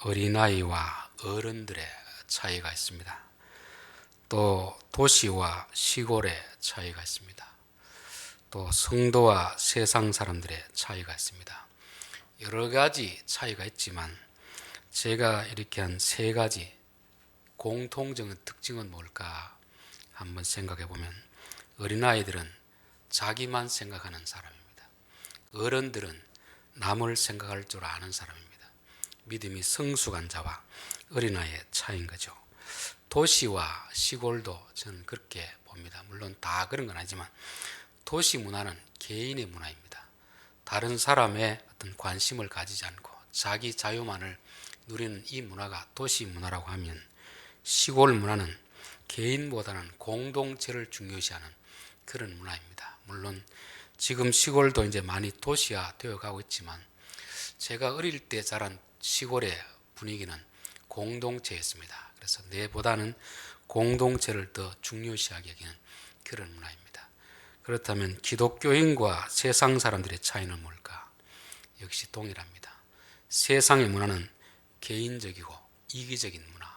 어린아이와 어른들의 차이가 있습니다. 또 도시와 시골의 차이가 있습니다. 또 성도와 세상 사람들의 차이가 있습니다. 여러 가지 차이가 있지만 제가 이렇게 한 세 가지 공통적인 특징은 뭘까 한번 생각해 보면, 어린아이들은 자기만 생각하는 사람입니다. 어른들은 남을 생각할 줄 아는 사람입니다. 믿음이 성숙한 자와 어린아이의 차이인 거죠. 도시와 시골도 저는 그렇게 봅니다. 물론 다 그런 건 아니지만 도시 문화는 개인의 문화입니다. 다른 사람의 어떤 관심을 가지지 않고 자기 자유만을 누리는 이 문화가 도시 문화라고 하면, 시골 문화는 개인보다는 공동체를 중요시하는 그런 문화입니다. 물론 지금 시골도 이제 많이 도시화 되어 가고 있지만 제가 어릴 때 자란 시골의 분위기는 공동체였습니다. 그래서 내보다는 공동체를 더 중요시하게 여기는 그런 문화입니다. 그렇다면 기독교인과 세상 사람들의 차이는 뭘까? 역시 동일합니다. 세상의 문화는 개인적이고 이기적인 문화,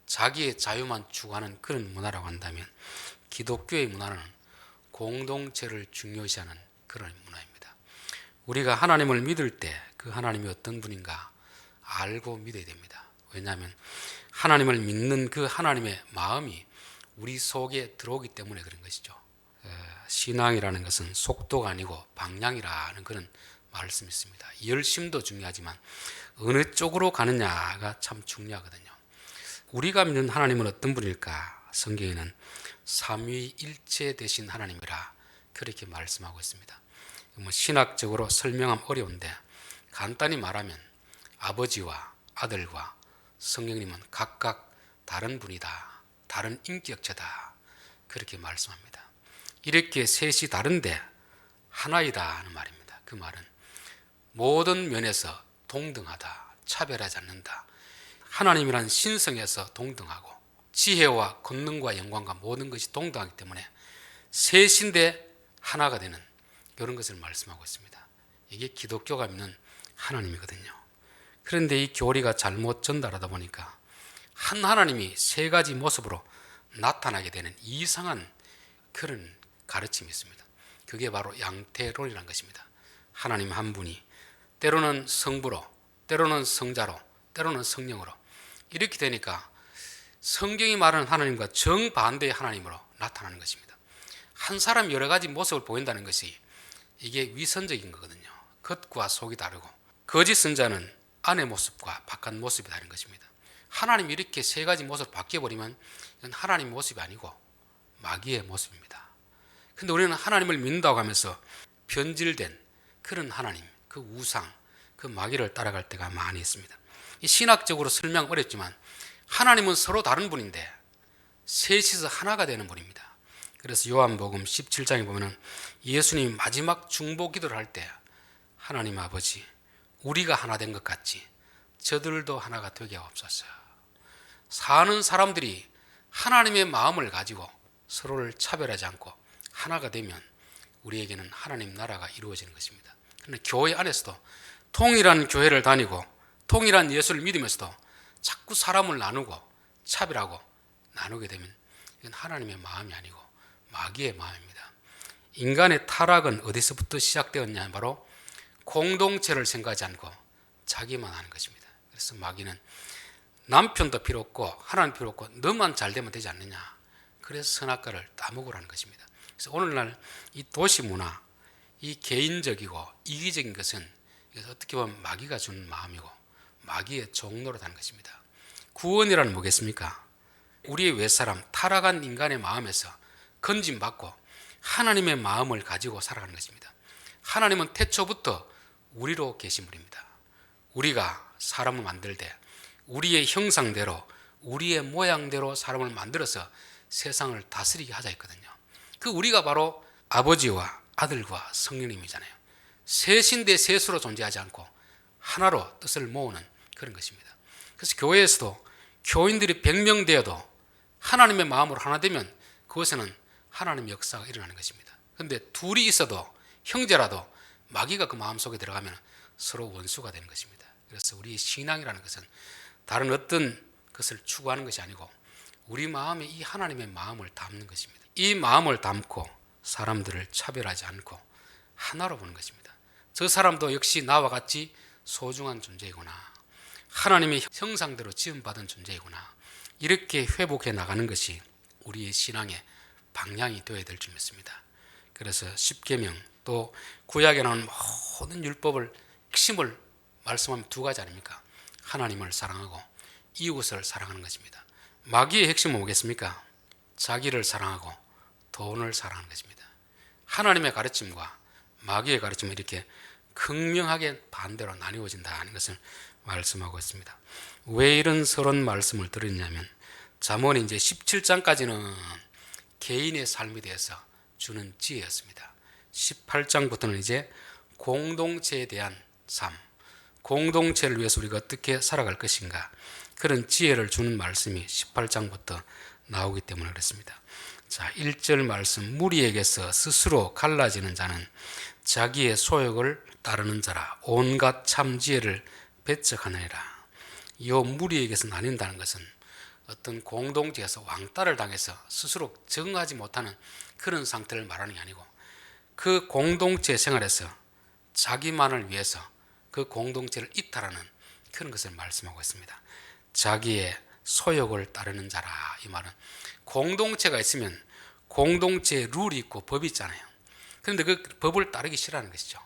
자기의 자유만 추구하는 그런 문화라고 한다면, 기독교의 문화는 공동체를 중요시하는 그런 문화입니다. 우리가 하나님을 믿을 때 그 하나님이 어떤 분인가 알고 믿어야 됩니다. 왜냐하면 하나님을 믿는 그 하나님의 마음이 우리 속에 들어오기 때문에 그런 것이죠. 신앙이라는 것은 속도가 아니고 방향이라는 그런 말씀이 있습니다. 열심도 중요하지만 어느 쪽으로 가느냐가 참 중요하거든요. 우리가 믿는 하나님은 어떤 분일까? 성경에는 삼위일체 되신 하나님이라 그렇게 말씀하고 있습니다. 신학적으로 설명하면 어려운데 간단히 말하면 아버지와 아들과 성령님은 각각 다른 분이다, 다른 인격체다, 그렇게 말씀합니다. 이렇게 셋이 다른데 하나이다 하는 말입니다. 그 말은 모든 면에서 동등하다, 차별하지 않는다, 하나님이란 신성에서 동등하고 지혜와 권능과 영광과 모든 것이 동등하기 때문에 셋인데 하나가 되는 이런 것을 말씀하고 있습니다. 이게 기독교가 믿는 하나님이거든요. 그런데 이 교리가 잘못 전달하다 보니까 한 하나님이 세 가지 모습으로 나타나게 되는 이상한 그런 가르침이 있습니다. 그게 바로 양태론이라는 것입니다. 하나님 한 분이 때로는 성부로, 때로는 성자로, 때로는 성령으로 이렇게 되니까 성경이 말하는 하나님과 정반대의 하나님으로 나타나는 것입니다. 한 사람이 여러 가지 모습을 보인다는 것이 이게 위선적인 거거든요. 겉과 속이 다르고 거짓 선자는 안의 모습과 바깥 모습이 다른 것입니다. 하나님이 이렇게 세 가지 모습으로 바뀌어버리면 이건 하나님의 모습이 아니고 마귀의 모습입니다. 그런데 우리는 하나님을 믿는다고 하면서 변질된 그런 하나님, 그 우상, 그 마귀를 따라갈 때가 많이 있습니다. 이 신학적으로 설명 어렵지만 하나님은 서로 다른 분인데 셋이서 하나가 되는 분입니다. 그래서 요한복음 17장에 보면 예수님이 마지막 중보 기도를 할 때 하나님 아버지, 우리가 하나 된 것 같이 저들도 하나가 되게 하옵소서. 사는 사람들이 하나님의 마음을 가지고 서로를 차별하지 않고 하나가 되면 우리에게는 하나님 나라가 이루어지는 것입니다. 그런데 교회 안에서도 통일한 교회를 다니고 통일한 예수를 믿으면서도 자꾸 사람을 나누고 차별하고 나누게 되면 이건 하나님의 마음이 아니고 마귀의 마음입니다. 인간의 타락은 어디서부터 시작되었냐? 바로 공동체를 생각하지 않고 자기만 하는 것입니다. 그래서 마귀는 남편도 필요 없고 하나님 필요 없고 너만 잘 되면 되지 않느냐? 그래서 선악과를 따먹으라는 것입니다. 그래서 오늘날 이 도시 문화, 이 개인적이고 이기적인 것은 어떻게 보면 마귀가 주는 마음이고 마귀의 종노릇하는 것입니다. 구원이란 뭐겠습니까? 우리의 윗사람, 타락한 인간의 마음에서 건짐받고 하나님의 마음을 가지고 살아가는 것입니다. 하나님은 태초부터 우리로 계신 분입니다. 우리가 사람을 만들 때 우리의 형상대로 우리의 모양대로 사람을 만들어서 세상을 다스리게 하자 했거든요. 그 우리가 바로 아버지와 아들과 성령님이잖아요. 셋인데 셋으로 존재하지 않고 하나로 뜻을 모으는 그런 것입니다. 그래서 교회에서도 교인들이 100명 되어도 하나님의 마음으로 하나 되면 그것에는 하나님의 역사가 일어나는 것입니다. 그런데 둘이 있어도 형제라도 마귀가 그 마음속에 들어가면 서로 원수가 되는 것입니다. 그래서 우리 신앙이라는 것은 다른 어떤 것을 추구하는 것이 아니고 우리 마음에 이 하나님의 마음을 담는 것입니다. 이 마음을 담고 사람들을 차별하지 않고 하나로 보는 것입니다. 저 사람도 역시 나와 같이 소중한 존재이구나, 하나님의 형상대로 지음받은 존재이구나, 이렇게 회복해 나가는 것이 우리의 신앙의 방향이 되어야 될 줄 믿습니다. 그래서 십계명 또 구약에 나오는 모든 율법을 핵심을 말씀하면 두 가지 아닙니까? 하나님을 사랑하고 이웃을 사랑하는 것입니다. 마귀의 핵심은 뭐겠습니까? 자기를 사랑하고 돈을 사랑하는 것입니다. 하나님의 가르침과 마귀의 가르침은 이렇게 극명하게 반대로 나뉘어진다는 것을 말씀하고 있습니다. 왜 이런 서론 말씀을 드리냐면 잠언이 이제 17장까지는 개인의 삶에 대해서 주는 지혜였습니다. 18장부터는 이제 공동체에 대한 삶, 공동체를 위해서 우리가 어떻게 살아갈 것인가, 그런 지혜를 주는 말씀이 18장부터 나오기 때문에 그렇습니다. 자, 1절 말씀, 무리에게서 스스로 갈라지는 자는 자기의 소욕을 따르는 자라 온갖 참 지혜를 배척하느니라. 이 무리에게서 나뉜다는 것은 어떤 공동체에서 왕따를 당해서 스스로 적응하지 못하는 그런 상태를 말하는 게 아니고 그 공동체 생활에서 자기만을 위해서 그 공동체를 이탈하는 그런 것을 말씀하고 있습니다. 자기의 소욕을 따르는 자라. 이 말은 공동체가 있으면 공동체에 룰이 있고 법이 있잖아요. 그런데 그 법을 따르기 싫어하는 것이죠.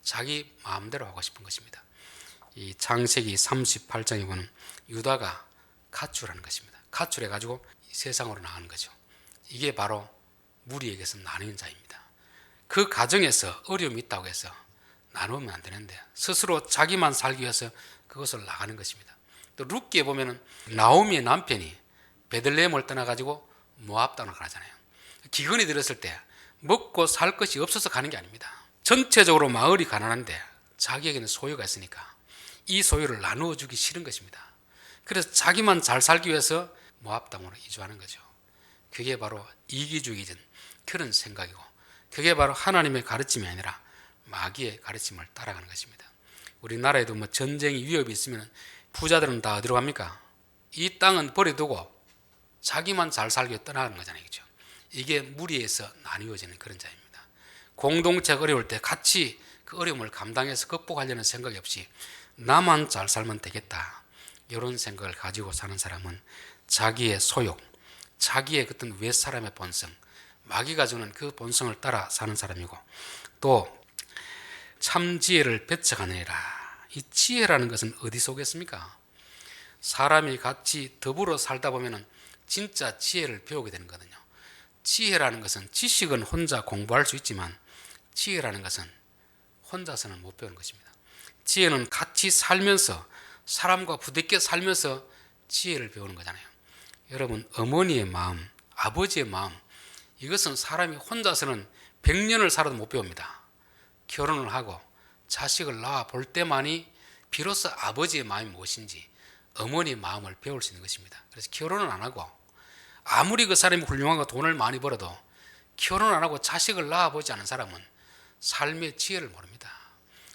자기 마음대로 하고 싶은 것입니다. 이 창세기 38장에 보면 유다가 가출하는 것입니다. 가출해가지고 세상으로 나가는 거죠. 이게 바로 무리에게서 나누는 자입니다. 그 가정에서 어려움이 있다고 해서 나누면 안 되는데 스스로 자기만 살기 위해서 그것을 나가는 것입니다. 또 룻기에 보면은 나오미의 남편이 베들레헴을 떠나가지고 모압 땅으로 가잖아요. 기근이 들었을 때 먹고 살 것이 없어서 가는 게 아닙니다. 전체적으로 마을이 가난한데 자기에게는 소유가 있으니까 이 소유를 나누어 주기 싫은 것입니다. 그래서 자기만 잘 살기 위해서 모압 땅으로 이주하는 거죠. 그게 바로 이기주의적인 그런 생각이고 그게 바로 하나님의 가르침이 아니라 마귀의 가르침을 따라가는 것입니다. 우리나라에도 뭐 전쟁이 위협이 있으면 부자들은 다 어디로 갑니까? 이 땅은 버려두고 자기만 잘 살기 위해 떠나가는 거잖아요. 그렇죠? 이게 무리에서 나뉘어지는 그런 자입니다. 공동체가 어려울 때 같이 그 어려움을 감당해서 극복하려는 생각이 없이 나만 잘 살면 되겠다, 이런 생각을 가지고 사는 사람은 자기의 소욕, 자기의 어떤 윗사람의 본성, 마귀가 주는 그 본성을 따라 사는 사람이고 또 참 지혜를 배척하느니라. 이 지혜라는 것은 어디서 오겠습니까? 사람이 같이 더불어 살다 보면 진짜 지혜를 배우게 되는 거거든요. 지혜라는 것은 지식은 혼자 공부할 수 있지만 지혜라는 것은 혼자서는 못 배우는 것입니다. 지혜는 같이 살면서 사람과 부대껴 살면서 지혜를 배우는 거잖아요. 여러분, 어머니의 마음, 아버지의 마음, 이것은 사람이 혼자서는 100년을 살아도 못 배웁니다. 결혼을 하고 자식을 낳아 볼 때만이 비로소 아버지의 마음이 무엇인지 어머니의 마음을 배울 수 있는 것입니다. 그래서 결혼을 안 하고 아무리 그 사람이 훌륭하고 돈을 많이 벌어도 결혼 안 하고 자식을 낳아보지 않은 사람은 삶의 지혜를 모릅니다.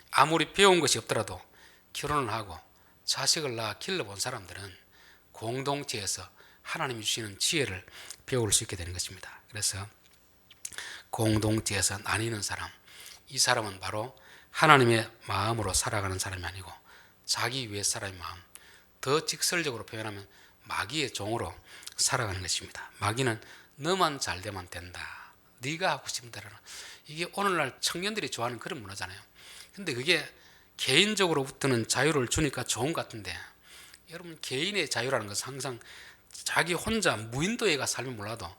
아무리 배운 것이 없더라도 결혼을 하고 자식을 낳아 길러본 사람들은 공동체에서 하나님이 주시는 지혜를 배울 수 있게 되는 것입니다. 그래서 공동체에서 나뉘는 사람, 이 사람은 바로 하나님의 마음으로 살아가는 사람이 아니고 자기 위의 사람의 마음, 더 직설적으로 표현하면 마귀의 종으로 살아가는 것입니다. 마귀는 너만 잘 되면 된다, 네가 하고 싶은 대로. 이게 오늘날 청년들이 좋아하는 그런 문화잖아요. 근데 그게 개인적으로부터는 자유를 주니까 좋은 것 같은데, 여러분, 개인의 자유라는 것은 항상 자기 혼자 무인도에 가 살면 몰라도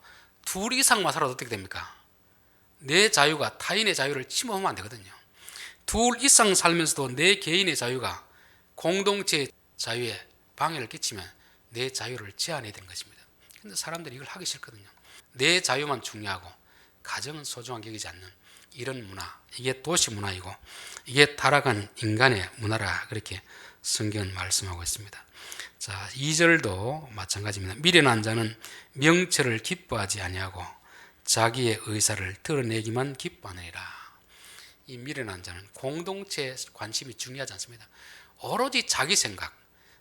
둘 이상만 살아도 어떻게 됩니까? 내 자유가 타인의 자유를 침범하면 안 되거든요. 둘 이상 살면서도 내 개인의 자유가 공동체의 자유에 방해를 끼치면 내 자유를 제한해야 되는 것입니다. 근데 사람들이 이걸 하기 싫거든요. 내 자유만 중요하고 가정은 소중하게 여기지 않는 이런 문화, 이게 도시 문화이고 이게 타락한 인간의 문화라, 그렇게 성경은 말씀하고 있습니다. 자, 2절도 마찬가지입니다. 미련한 자는 명철을 기뻐하지 아니하고 자기의 의사를 드러내기만 기뻐하느니라. 이 미련한 자는 공동체에 관심이 중요하지 않습니다. 오로지 자기 생각,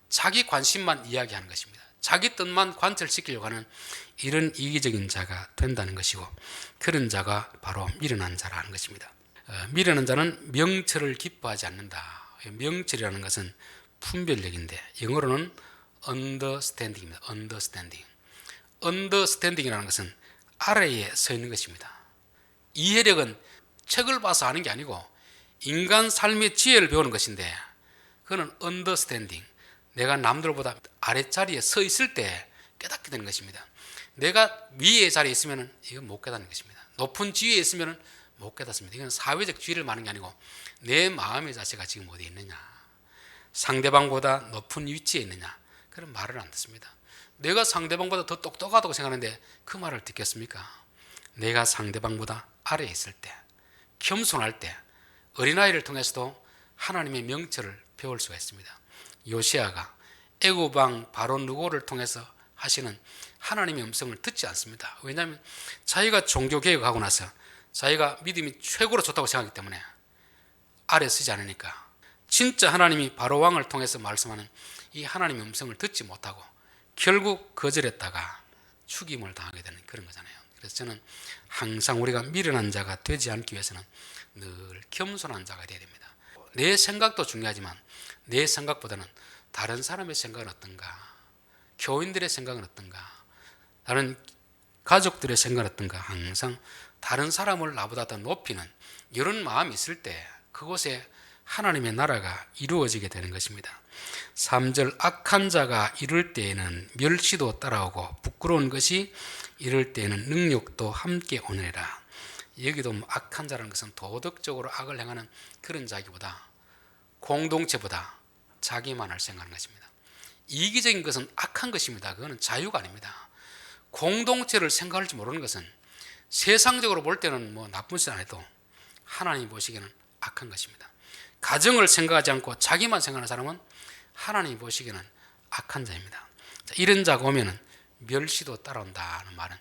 자기 관심만 이야기하는 것입니다. 자기 뜻만 관철시키려고 하는 이런 이기적인 자가 된다는 것이고, 그런 자가 바로 미련한 자라는 것입니다. 미련한 자는 명철을 기뻐하지 않는다. 명철이라는 것은 분별력인데 영어로는 understanding입니다. understanding이라는 것은 아래에 서 있는 것입니다. 이해력은 책을 봐서 아는 게 아니고 인간 삶의 지혜를 배우는 것인데, 그거는 understanding, 내가 남들보다 아랫자리에 서 있을 때 깨닫게 되는 것입니다. 내가 위의 자리에 있으면 이건 못 깨닫는 것입니다. 높은 지위에 있으면 못 깨닫습니다. 이건 사회적 지위를 말하는 게 아니고 내 마음의 자세가 지금 어디에 있느냐, 상대방보다 높은 위치에 있느냐, 그런 말을 안 듣습니다. 내가 상대방보다 더 똑똑하다고 생각하는데 그 말을 듣겠습니까? 내가 상대방보다 아래에 있을 때, 겸손할 때, 어린아이를 통해서도 하나님의 명철을 배울 수가 있습니다. 요시아가 애굽 왕 바로 누고를 통해서 하시는 하나님의 음성을 듣지 않습니다. 왜냐하면 자기가 종교개혁하고 나서 자기가 믿음이 최고로 좋다고 생각하기 때문에 아래 서지 않으니까 진짜 하나님이 바로 왕을 통해서 말씀하는 이 하나님의 음성을 듣지 못하고 결국 거절했다가 죽임을 당하게 되는 그런 거잖아요. 그래서 저는 항상 우리가 미련한 자가 되지 않기 위해서는 늘 겸손한 자가 되어야 됩니다. 내 생각도 중요하지만 내 생각보다는 다른 사람의 생각은 어떤가, 교인들의 생각은 어떤가, 다른 가족들의 생각은 어떤가, 항상 다른 사람을 나보다 더 높이는 이런 마음이 있을 때 그곳에 하나님의 나라가 이루어지게 되는 것입니다. 3절, 악한 자가 이럴 때에는 멸시도 따라오고 부끄러운 것이 이럴 때에는 능욕도 함께 오느니라. 여기도 악한 자라는 것은 도덕적으로 악을 행하는 그런 자기보다, 공동체보다 자기만을 생각하는 것입니다. 이기적인 것은 악한 것입니다. 그거는 자유가 아닙니다. 공동체를 생각할지 모르는 것은 세상적으로 볼 때는 뭐 나쁜 짓 안 해도 하나님이 보시기에는 악한 것입니다. 가정을 생각하지 않고 자기만 생각하는 사람은 하나님이 보시기에는 악한 자입니다. 이런 자가 오면은 멸시도 따라온다는 말은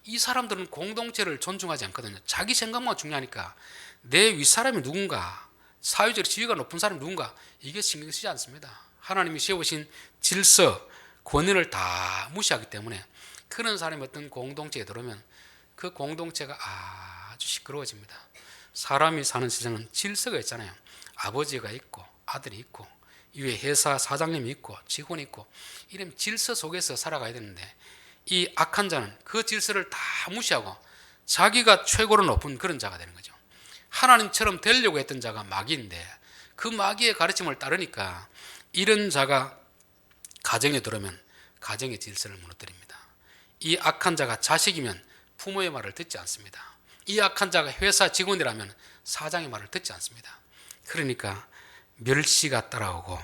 이 사람들은 공동체를 존중하지 않거든요. 자기 생각만 중요하니까 내 윗사람이 누군가, 사회적 지위가 높은 사람이 누군가, 이게 신경 쓰지 않습니다. 하나님이 세우신 질서, 권위를 다 무시하기 때문에 그런 사람이 어떤 공동체에 들어오면 그 공동체가 아주 시끄러워집니다. 사람이 사는 세상은 질서가 있잖아요. 아버지가 있고 아들이 있고 이외에 회사 사장님이 있고 직원이 있고 이런 질서 속에서 살아가야 되는데, 이 악한 자는 그 질서를 다 무시하고 자기가 최고로 높은 그런 자가 되는 거죠. 하나님처럼 되려고 했던 자가 마귀인데 그 마귀의 가르침을 따르니까 이런 자가 가정에 들어오면 가정의 질서를 무너뜨립니다. 이 악한 자가 자식이면 부모의 말을 듣지 않습니다. 이 악한 자가 회사 직원이라면 사장의 말을 듣지 않습니다. 그러니까 멸시가 따라오고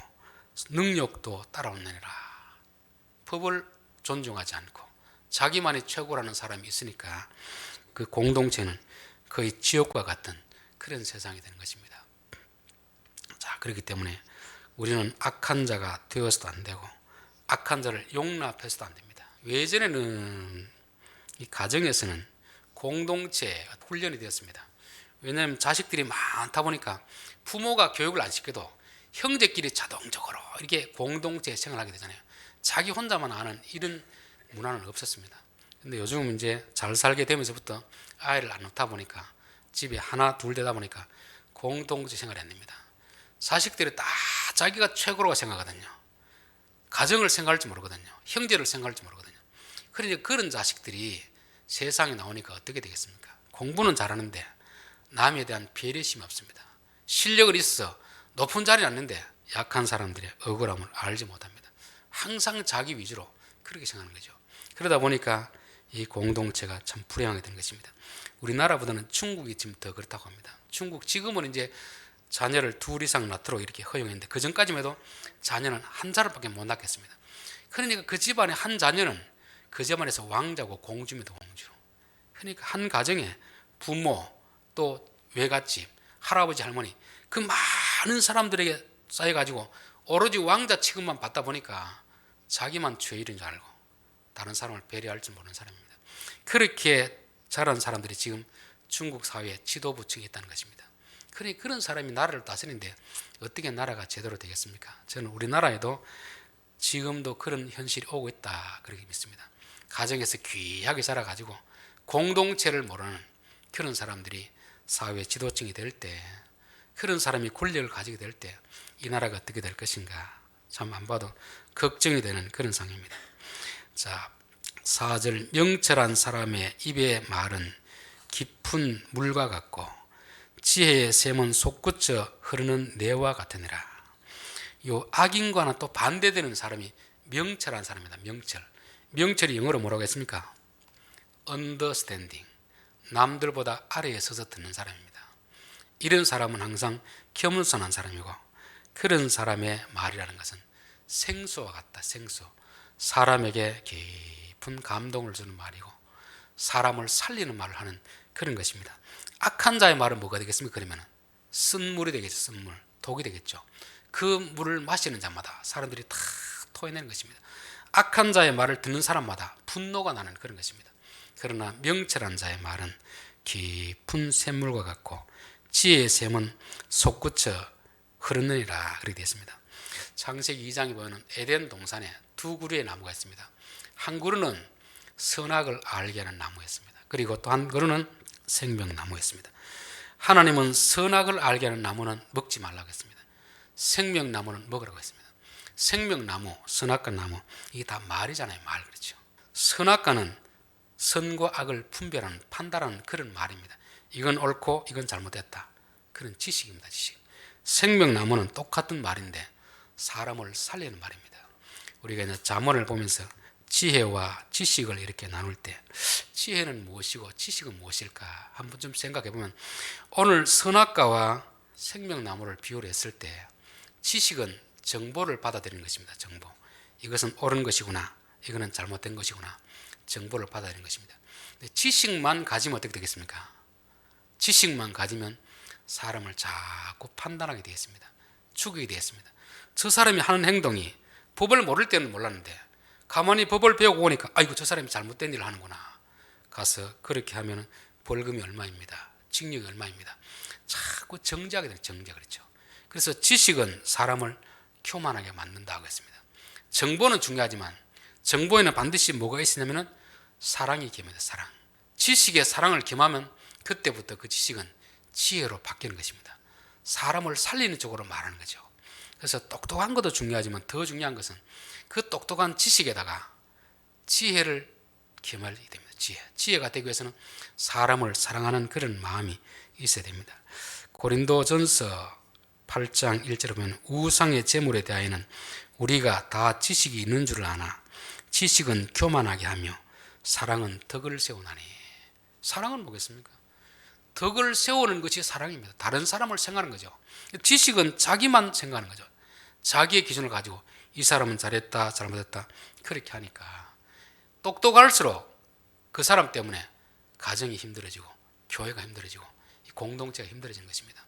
능욕도 따라오느니라. 법을 존중하지 않고 자기만이 최고라는 사람이 있으니까 그 공동체는 거의 지옥과 같은 그런 세상이 되는 것입니다. 자, 그렇기 때문에 우리는 악한 자가 되어서도 안 되고 악한 자를 용납해서도 안 됩니다. 예전에는 이 가정에서는 공동체 훈련이 되었습니다. 왜냐하면 자식들이 많다 보니까 부모가 교육을 안 시켜도 형제끼리 자동적으로 이렇게 공동체 생활을 하게 되잖아요. 자기 혼자만 아는 이런 문화는 없었습니다. 근데 요즘은 이제 잘 살게 되면서부터 아이를 안 낳다 보니까 집에 하나 둘 되다 보니까 공동체 생활이 안 됩니다. 자식들이 다 자기가 최고라고 생각하거든요. 가정을 생각할지 모르거든요. 형제를 생각할지 모르거든요. 그러니까 그런 자식들이 세상에 나오니까 어떻게 되겠습니까? 공부는 잘하는데 남에 대한 배려심이 없습니다. 실력은 있어 높은 자리에 앉는데 약한 사람들의 억울함을 알지 못합니다. 항상 자기 위주로 그렇게 생각하는 거죠. 그러다 보니까 이 공동체가 참 불행하게 된 것입니다. 우리나라보다는 중국이 지금 더 그렇다고 합니다. 중국 지금은 이제 자녀를 둘 이상 낳도록 이렇게 허용했는데 그 전까지만 해도 자녀는 한 사람밖에 못 낳겠습니다. 그러니까 그 집안의 한 자녀는 그 집안에서 왕자고 공주입니다. 공주. 그러니까 한 가정에 부모 또 외갓집 할아버지 할머니 그 많은 사람들에게 쌓여가지고 오로지 왕자 취급만 받다 보니까 자기만 죄일인 줄 알고 다른 사람을 배려할 줄 모르는 사람입니다. 그렇게 자란 사람들이 지금 중국 사회의 지도부층에 있다는 것입니다. 그런 사람이 나라를 다스리는데 어떻게 나라가 제대로 되겠습니까? 저는 우리나라에도 지금도 그런 현실이 오고 있다 그렇게 믿습니다. 가정에서 귀하게 자라가지고 공동체를 모르는 그런 사람들이 사회 지도층이 될 때, 그런 사람이 권력을 가지게 될 때 이 나라가 어떻게 될 것인가 참 안 봐도 걱정이 되는 그런 상황입니다. 자, 4절 명철한 사람의 입의 말은 깊은 물과 같고 지혜의 샘은 솟구쳐 흐르는 내와 같으니라. 요 악인과는 또 반대되는 사람이 명철한 사람이다. 명철이 영어로 뭐라고 했습니까? understanding, 남들보다 아래에 서서 듣는 사람입니다. 이런 사람은 항상 겸손한 사람이고, 그런 사람의 말이라는 것은 생수와 같다. 생수, 사람에게 깊은 감동을 주는 말이고 사람을 살리는 말을 하는 그런 것입니다. 악한 자의 말은 뭐가 되겠습니까? 그러면 쓴물이 되겠죠. 쓴물, 독이 되겠죠. 그 물을 마시는 자마다 사람들이 다 토해내는 것입니다. 악한 자의 말을 듣는 사람마다 분노가 나는 그런 것입니다. 그러나 명철한 자의 말은 깊은 샘물과 같고 지혜의 샘은 솟구쳐 흐르느니라 그렇게 되어 있습니다. 창세기 2장에 보면 에덴 동산에 두 그루의 나무가 있습니다. 한 그루는 선악을 알게 하는 나무였습니다. 그리고 또 한 그루는 생명나무였습니다. 하나님은 선악을 알게 하는 나무는 먹지 말라고 했습니다. 생명나무는 먹으라고 했습니다. 생명나무, 선악과 나무, 이게 다 말이잖아요. 말, 그렇죠. 선악과는 선과 악을 분별하는, 판단하는 그런 말입니다. 이건 옳고 이건 잘못됐다, 그런 지식입니다. 지식. 생명나무는 똑같은 말인데 사람을 살리는 말입니다. 우리가 이제 잠언을 보면서 지혜와 지식을 이렇게 나눌 때 지혜는 무엇이고 지식은 무엇일까 한번 좀 생각해 보면, 오늘 선악과와 생명나무를 비유를 했을 때 지식은 정보를 받아들이는 것입니다. 정보. 이것은 옳은 것이구나, 이거는 잘못된 것이구나, 정보를 받아들이는 것입니다. 근데 지식만 가지면 어떻게 되겠습니까? 지식만 가지면 사람을 자꾸 판단하게 되겠습니다. 죽이게 되겠습니다. 저 사람이 하는 행동이, 법을 모를 때는 몰랐는데 가만히 법을 배우고 오니까 아이고 저 사람이 잘못된 일을 하는구나, 가서 그렇게 하면 벌금이 얼마입니다, 징역이 얼마입니다. 자꾸 정죄하게 되는, 정죄. 그렇죠. 그래서 지식은 사람을 교만하게 만든다고 했습니다. 정보는 중요하지만 정보에는 반드시 뭐가 있으냐면 사랑이 겸해야 돼. 사랑. 지식에 사랑을 겸하면 그때부터 그 지식은 지혜로 바뀌는 것입니다. 사람을 살리는 쪽으로 말하는 거죠. 그래서 똑똑한 것도 중요하지만 더 중요한 것은 그 똑똑한 지식에다가 지혜를 겸하게 됩니다. 지혜가 되기 위해서는 사람을 사랑하는 그런 마음이 있어야 됩니다. 고린도전서 8장 1절에 보면 우상의 제물에 대하여는 우리가 다 지식이 있는 줄 아나 지식은 교만하게 하며 사랑은 덕을 세우나니. 사랑은 뭐겠습니까? 덕을 세우는 것이 사랑입니다. 다른 사람을 생각하는 거죠. 지식은 자기만 생각하는 거죠. 자기의 기준을 가지고 이 사람은 잘했다, 잘못했다, 그렇게 하니까 똑똑할수록 그 사람 때문에 가정이 힘들어지고 교회가 힘들어지고 공동체가 힘들어지는 것입니다.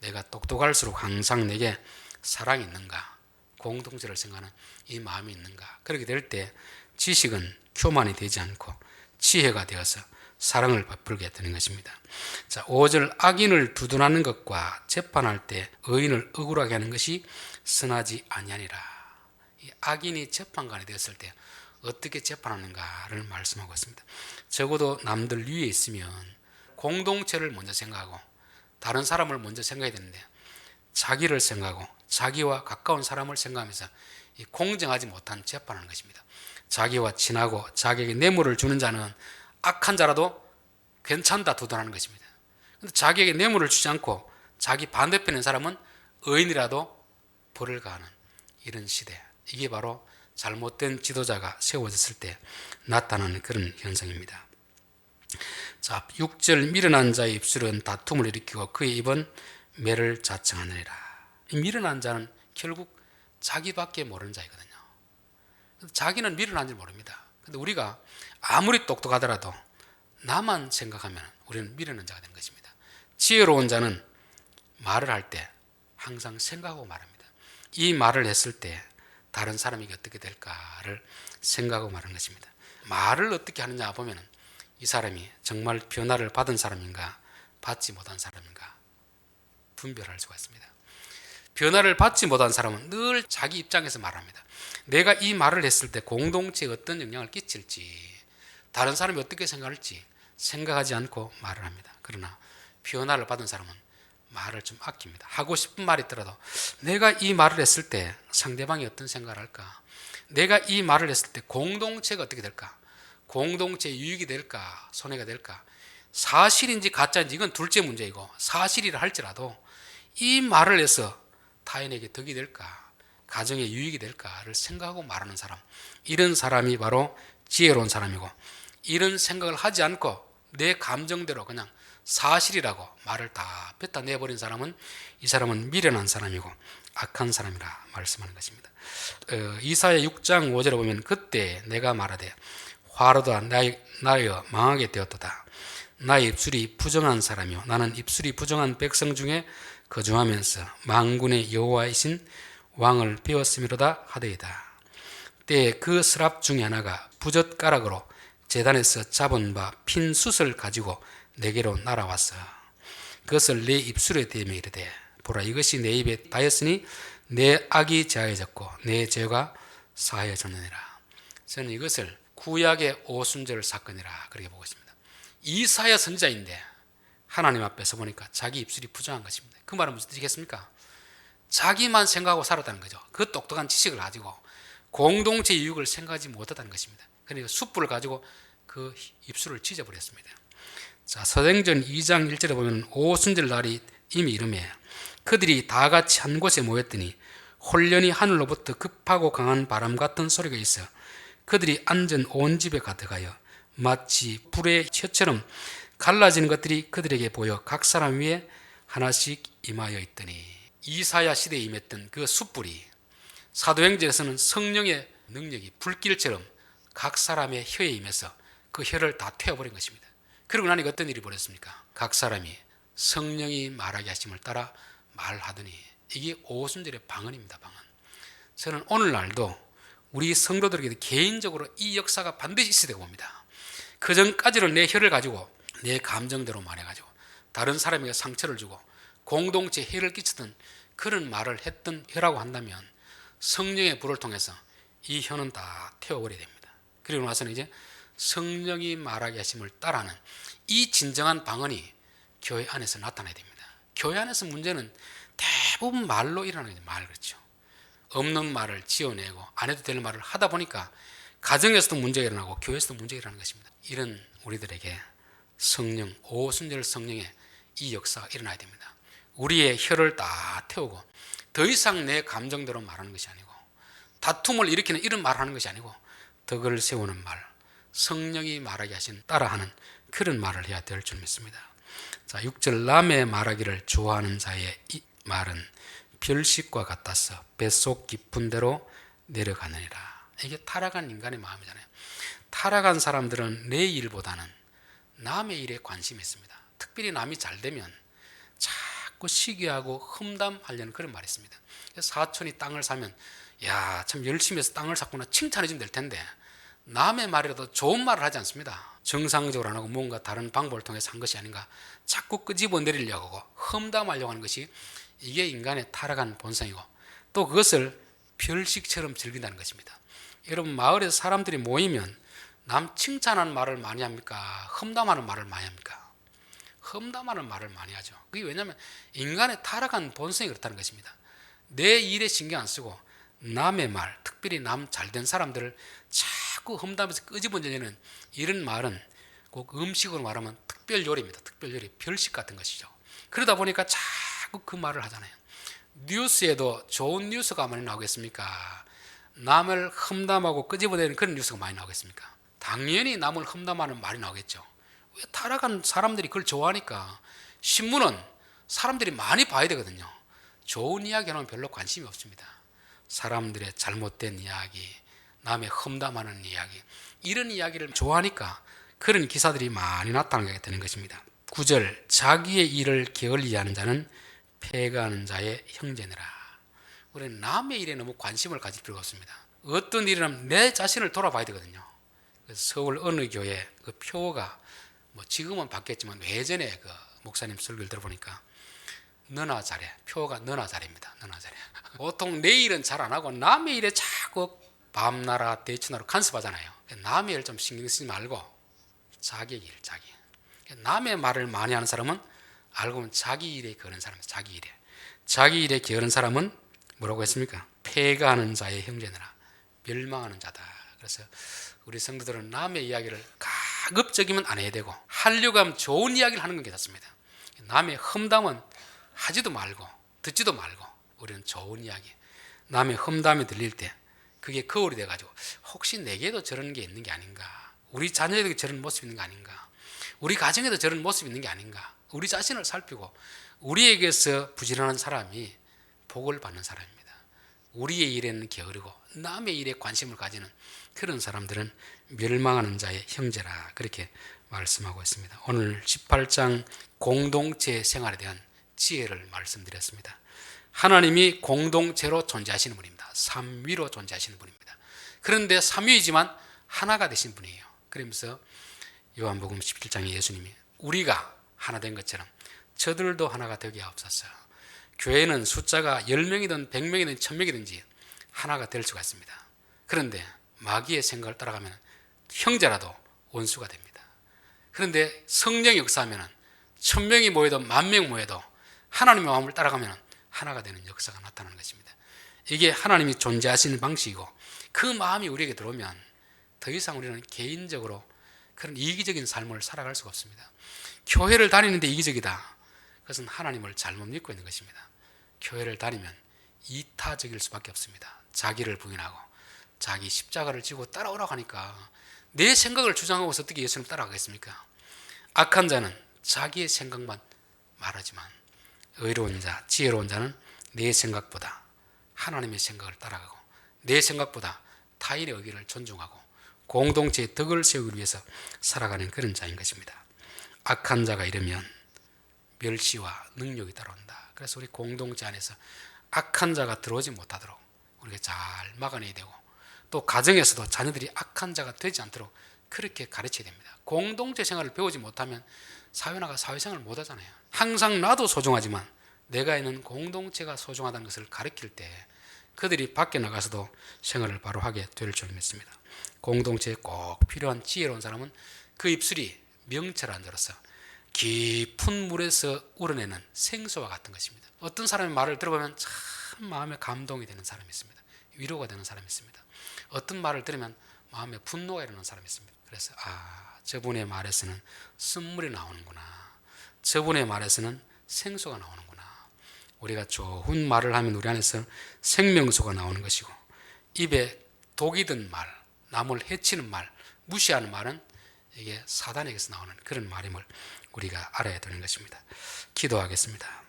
내가 똑똑할수록 항상 내게 사랑이 있는가, 공동체를 생각하는 이 마음이 있는가, 그렇게 될 때 지식은 교만이 되지 않고 지혜가 되어서 사랑을 베풀게 되는 것입니다. 자, 5절 악인을 두둔하는 것과 재판할 때 의인을 억울하게 하는 것이 선하지 아니하니라. 이 악인이 재판관이 되었을 때 어떻게 재판하는가를 말씀하고 있습니다. 적어도 남들 위에 있으면 공동체를 먼저 생각하고 다른 사람을 먼저 생각해야 되는데 자기를 생각하고 자기와 가까운 사람을 생각하면서 이 공정하지 못한 재판하는 것입니다. 자기와 친하고 자기에게 뇌물을 주는 자는 악한 자라도 괜찮다 두둔하는 것입니다. 그런데 자기에게 뇌물을 주지 않고 자기 반대편의 사람은 의인이라도 벌을 가하는 이런 시대, 이게 바로 잘못된 지도자가 세워졌을 때 나타나는 그런 현상입니다. 자, 6절 미련한 자의 입술은 다툼을 일으키고 그의 입은 매를 자청하느니라. 이 미련한 자는 결국 자기밖에 모르는 자이거든요. 자기는 미련한 줄 모릅니다. 근데 우리가 아무리 똑똑하더라도 나만 생각하면 우리는 미련한 자가 되는 것입니다. 지혜로운 자는 말을 할 때 항상 생각하고 말합니다. 이 말을 했을 때 다른 사람에게 어떻게 될까를 생각하고 말하는 것입니다. 말을 어떻게 하느냐 보면 이 사람이 정말 변화를 받은 사람인가 받지 못한 사람인가 분별할 수가 있습니다. 변화를 받지 못한 사람은 늘 자기 입장에서 말합니다. 내가 이 말을 했을 때 공동체에 어떤 영향을 끼칠지, 다른 사람이 어떻게 생각할지 생각하지 않고 말을 합니다. 그러나 변화를 받은 사람은 말을 좀 아낍니다. 하고 싶은 말이 있더라도 내가 이 말을 했을 때 상대방이 어떤 생각을 할까? 내가 이 말을 했을 때 공동체가 어떻게 될까? 공동체에 유익이 될까? 손해가 될까? 사실인지 가짜인지 이건 둘째 문제이고, 사실이라 할지라도 이 말을 해서 타인에게 덕이 될까? 가정에 유익이 될까를 생각하고 말하는 사람, 이런 사람이 바로 지혜로운 사람이고, 이런 생각을 하지 않고 내 감정대로 그냥 사실이라고 말을 다 뱉어내버린 사람은, 이 사람은 미련한 사람이고 악한 사람이라 말씀하는 것입니다. 이사야 6장 5절에 보면 그때 내가 말하되 화로다 나여 망하게 되었도다. 나의 입술이 부정한 사람이요 나는 입술이 부정한 백성 중에 거주하면서 만군의 여호와이신 왕을 배웠음이로다 하되이다. 때에 그 스랍 중에 하나가 부젓가락으로 제단에서 잡은 바 핀 숯을 가지고 내게로 날아왔어. 그것을 내 입술에 대며 이르되 보라 이것이 내 입에 닿았으니 내 악이 제하여졌고 내 죄가 사하여졌느니라. 저는 이것을 구약의 오순절 사건이라 그렇게 보고 있습니다. 이사야 선지자인데 하나님 앞에서 보니까 자기 입술이 부정한 것입니다. 그 말은 무슨 뜻이겠습니까? 자기만 생각하고 살았다는 거죠. 그 똑똑한 지식을 가지고 공동체 이익을 생각하지 못했다는 것입니다. 그러니까 숯불을 가지고 그 입술을 찢어버렸습니다. 자, 사도행전 2장 1절에 보면 오순절 날이 이미 이르매 그들이 다 같이 한 곳에 모였더니 홀련히 하늘로부터 급하고 강한 바람 같은 소리가 있어 그들이 앉은 온 집에 가득하여 마치 불의 혀처럼 갈라지는 것들이 그들에게 보여 각 사람 위에 하나씩 임하여 있더니, 이사야 시대에 임했던 그 숯불이 사도행전에서는 성령의 능력이 불길처럼 각 사람의 혀에 임해서 그 혀를 다 태워버린 것입니다. 그러고 나니까 어떤 일이 벌어졌습니까? 각 사람이 성령이 말하게 하심을 따라 말하더니, 이게 오순절의 방언입니다. 방언. 저는 오늘날도 우리 성도들에게 개인적으로 이 역사가 반드시 있어야 되고 봅니다. 그 전까지는 내 혀를 가지고 내 감정대로 말해가지고 다른 사람에게 상처를 주고 공동체에 해를 끼치던 그런 말을 했던 혀라고 한다면 성령의 불을 통해서 이 혀는 다 태워버려야 됩니다. 그리고 나서는 이제 성령이 말하게 하심을 따라하는 이 진정한 방언이 교회 안에서 나타나야 됩니다. 교회 안에서 문제는 대부분 말로 일어나는 거죠. 말, 그렇죠. 없는 말을 지어내고 안 해도 될 말을 하다 보니까 가정에서도 문제가 일어나고 교회에서도 문제가 일어나는 것입니다. 이런 우리들에게 성령, 오순절 성령의 이 역사가 일어나야 됩니다. 우리의 혀를 다 태우고 더 이상 내 감정대로 말하는 것이 아니고 다툼을 일으키는 이런 말을 하는 것이 아니고 덕을 세우는 말, 성령이 말하게 하신 따라하는 그런 말을 해야 될 줄 믿습니다. 자, 6절 남의 말하기를 좋아하는 자의 이 말은 별식과 같아서 뱃속 깊은 데로 내려가느니라. 이게 타락한 인간의 마음이잖아요. 타락한 사람들은 내 일보다는 남의 일에 관심이 있습니다. 특별히 남이 잘 되면 자꾸 시기하고 험담하려는 그런 말이 있습니다. 사촌이 땅을 사면 야, 참 열심히 해서 땅을 샀구나 칭찬해 주면 될 텐데 남의 말이라도 좋은 말을 하지 않습니다. 정상적으로 안 하고 뭔가 다른 방법을 통해서 한 것이 아닌가 자꾸 끄집어 내리려고 하고 험담하려고 하는 것이 이게 인간의 타락한 본성이고 또 그것을 별식처럼 즐긴다는 것입니다. 여러분 마을에서 사람들이 모이면 남 칭찬하는 말을 많이 합니까? 험담하는 말을 많이 합니까? 험담하는 말을 많이 하죠. 그게 왜냐하면 인간의 타락한 본성이 그렇다는 것입니다. 내 일에 신경 안 쓰고 남의 말, 특별히 남 잘된 사람들을 자꾸 험담해서 끄집어내려는 이런 말은 꼭 음식으로 말하면 특별 요리입니다. 특별 요리, 별식 같은 것이죠. 그러다 보니까 자꾸 그 말을 하잖아요. 뉴스에도 좋은 뉴스가 많이 나오겠습니까? 남을 험담하고 끄집어내는 그런 뉴스가 많이 나오겠습니까? 당연히 남을 험담하는 말이 나오겠죠. 왜 타락한 사람들이 그걸 좋아하니까. 신문은 사람들이 많이 봐야 되거든요. 좋은 이야기 하면 별로 관심이 없습니다. 사람들의 잘못된 이야기, 남의 험담하는 이야기, 이런 이야기를 좋아하니까 그런 기사들이 많이 나타나게 되는 것입니다. 9절 자기의 일을 게을리하는 자는 패가하는 자의 형제니라. 우리는 남의 일에 너무 관심을 가질 필요가 없습니다. 어떤 일이라면 내 자신을 돌아봐야 되거든요. 서울 어느 교회 그 표가 뭐 지금은 바뀌었지만 예전에 그 목사님 설교를 들어보니까 너나 잘해. 표가 너나 잘입니다. 너나 잘해. 보통 내 일은 잘 안 하고 남의 일에 자꾸 밤나라 대추나라 간섭하잖아요. 남의 일 좀 신경 쓰지 말고 자기 일, 자기. 남의 말을 많이 하는 사람은 알고 보면 자기 일에 거는 사람이에요. 자기 일에. 자기 일에 게으른 사람은 뭐라고 했습니까? 폐가하는 자의 형제느라 멸망하는 자다. 그래서 우리 성도들은 남의 이야기를 가급적이면 안 해야 되고 하려고 하면 좋은 이야기를 하는 건 괜찮습니다. 남의 험담은 하지도 말고 듣지도 말고 우리는 좋은 이야기, 남의 험담이 들릴 때 그게 거울이 돼가지고 혹시 내게도 저런 게 있는 게 아닌가, 우리 자녀에게도 저런 모습이 있는 게 아닌가, 우리 가정에도 저런 모습이 있는 게 아닌가, 우리 자신을 살피고 우리에게서 부지런한 사람이 복을 받는 사람입니다. 우리의 일에는 게으르고 남의 일에 관심을 가지는 그런 사람들은 멸망하는 자의 형제라, 그렇게 말씀하고 있습니다. 오늘 18장 공동체 생활에 대한 지혜를 말씀드렸습니다. 하나님이 공동체로 존재하시는 분입니다. 삼위로 존재하시는 분입니다. 그런데 삼위이지만 하나가 되신 분이에요. 그러면서 요한복음 17장에 예수님이 우리가 하나 된 것처럼 저들도 하나가 되게 하옵소서. 교회는 숫자가 10명이든 100명이든 1000명이든지 하나가 될 수가 있습니다. 그런데 마귀의 생각을 따라가면 형제라도 원수가 됩니다. 그런데 성령이 역사하면 1000명이 모여도 10,000명 모여도 하나님의 마음을 따라가면 하나가 되는 역사가 나타나는 것입니다. 이게 하나님이 존재하시는 방식이고 그 마음이 우리에게 들어오면 더 이상 우리는 개인적으로 그런 이기적인 삶을 살아갈 수가 없습니다. 교회를 다니는데 이기적이다, 그것은 하나님을 잘못 믿고 있는 것입니다. 교회를 다니면 이타적일 수밖에 없습니다. 자기를 부인하고 자기 십자가를 지고 따라오라고 하니까 내 생각을 주장하고서 어떻게 예수님 따라가겠습니까? 악한 자는 자기의 생각만 말하지만 의로운 자, 지혜로운 자는 내 생각보다 하나님의 생각을 따라가고 내 생각보다 타인의 의견을 존중하고 공동체의 덕을 세우기 위해서 살아가는 그런 자인 것입니다. 악한 자가 이르면 멸시와 능력이 따라온다. 그래서 우리 공동체 안에서 악한 자가 들어오지 못하도록 우리가 잘 막아내야 되고, 또 가정에서도 자녀들이 악한 자가 되지 않도록 그렇게 가르쳐야 됩니다. 공동체 생활을 배우지 못하면 사회나가 사회생활을 못하잖아요. 항상 나도 소중하지만 내가 있는 공동체가 소중하다는 것을 가르칠 때 그들이 밖에 나가서도 생활을 바로 하게 될 줄 믿습니다. 공동체에 꼭 필요한 지혜로운 사람은 그 입술이 명철한 자로서 깊은 물에서 우러내는 생수와 같은 것입니다. 어떤 사람의 말을 들어보면 참 마음에 감동이 되는 사람이 있습니다. 위로가 되는 사람이 있습니다. 어떤 말을 들으면 마음에 분노가 일어나는 사람이 있습니다. 그래서 저분의 말에서는 쓴물이 나오는구나, 저분의 말에서는 생수가 나오는구나. 우리가 좋은 말을 하면 우리 안에서 생명수가 나오는 것이고, 입에 독이 든 말, 남을 해치는 말, 무시하는 말은 이게 사단에게서 나오는 그런 말임을 우리가 알아야 되는 것입니다. 기도하겠습니다.